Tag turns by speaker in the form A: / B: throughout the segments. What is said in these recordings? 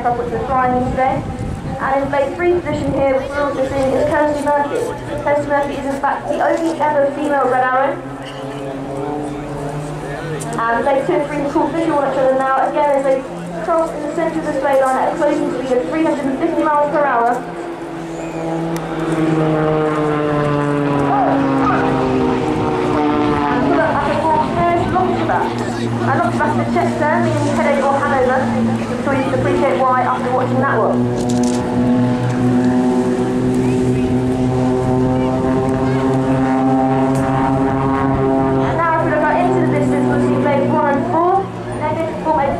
A: aircraft which we're flying today. And in blade 3 position here, which we're also seeing, is Kirsty Murphy. Kirsty Murphy is in fact the only ever female Red Arrow. And blade 2 and 3 are called visual on each other now. Again, as they cross in the centre of the display line at a closing speed of 350 miles per hour. And pull up at a more pairs launchback. And launchback is a chest turn, meaning headache or hangover. I'm sure you can appreciate why after watching that one.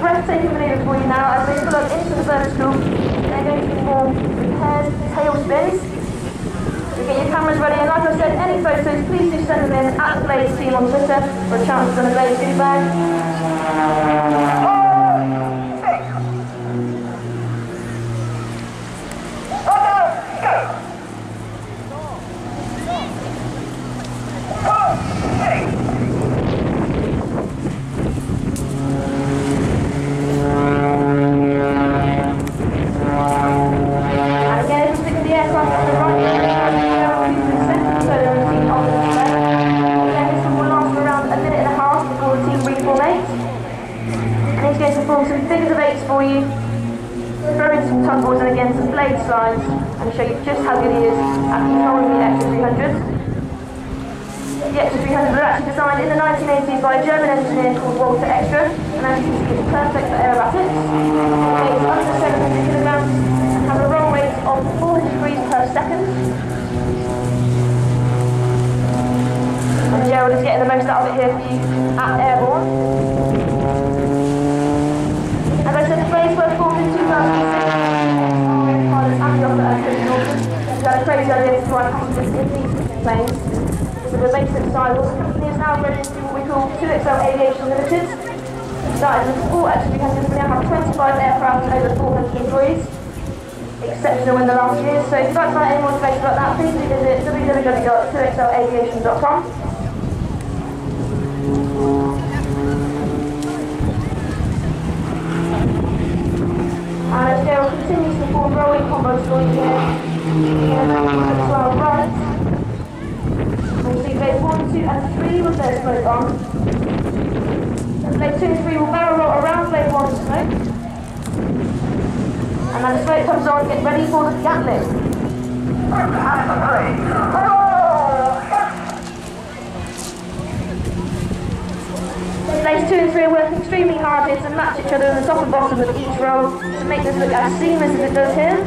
A: Breathtaking manoeuvre for you now as they pull up into the vertical. They're going to perform repairs, tail spins. So get your cameras ready, and like I said, any photos, please do send them in at the Blades team on Twitter for a chance to win a Blades goodie bag. Some figures of 8s for you, throw in some tugboards and again some blade slides, and show you just how good he is at controlling the Extra 300s. The Extra 300s were actually designed in the 1980s by a German engineer called Walter Extra, and as you can see it's perfect for aerobatics. It weighs under 700 kilograms and has a roll rate of 400 degrees per second. And Gerald is getting the most out of it here for you at Airborne. As I said, the Blades were formed in 2006 pilots and the offer at Chris Norton. We had a crazy idea to fly passengers in these planes. With the basic styles, the company is now bred into what we call 2XL Aviation Limited. We started with 4 Extra 300s, we now have 25 aircraft and over 400 employees. Exceptional in the last year, so if you'd like to find any more information about that, please do visit www.2xlaviation.com. And as Gerald continues to perform rolling combos for you here, to our right, we'll see blades 1, 2 and 3 with their smoke on. And blade 2 and 3 will barrel roll around blade 1 smoke. And then the smoke comes on, get ready for the Gatling. Blades 2 and 3 are working extremely hard here to match each other in the top and bottom of each roll to make this look as seamless as it does here.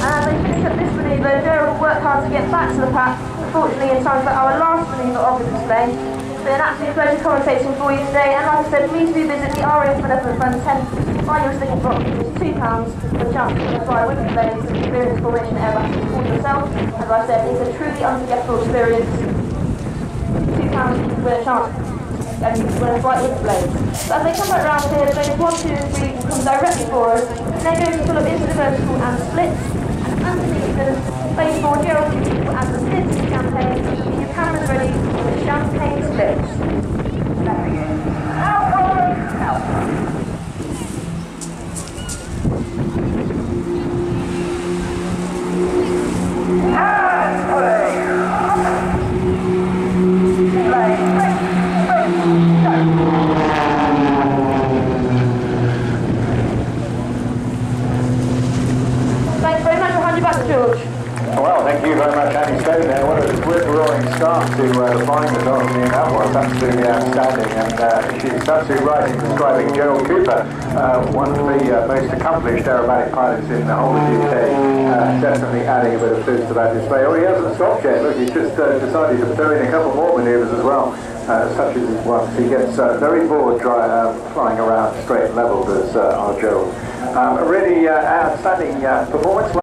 A: And as they finish up this manoeuvre, Gerald will work hard to get back to the pack, unfortunately in time for our last manoeuvre of the display. It's been an absolute pleasure commentating for you today, and like I said, please do visit the RAF Benevolent Fund 10. Buy your sticker box, which is £2 for a chance to fly with the Blades and experience formation airbattles for yourself. As I said, it's a truly unforgettable experience. £2 for a chance and win a flight with the Blades. So as they come back round here, the Blades 1, 2 and 3 will come directly for us. They're going to pull up into the vertical and split. And underneath them, Blade 4 Gerald and the splits of champagne. Keep your cameras ready for the champagne splits.
B: Well, thank you very much, Andy Stone there. What a rip-roaring start to the flying this afternoon. That was absolutely outstanding, and she's absolutely right in describing Gerald Cooper, one of the most accomplished aerobatic pilots in the whole of the UK, definitely adding a bit of fizz to that display. Oh, he hasn't stopped yet. Look, he's just decided to throw in a couple more manoeuvres as well, such as his one. He gets very bored flying around straight and level, does our Gerald. Really outstanding performance.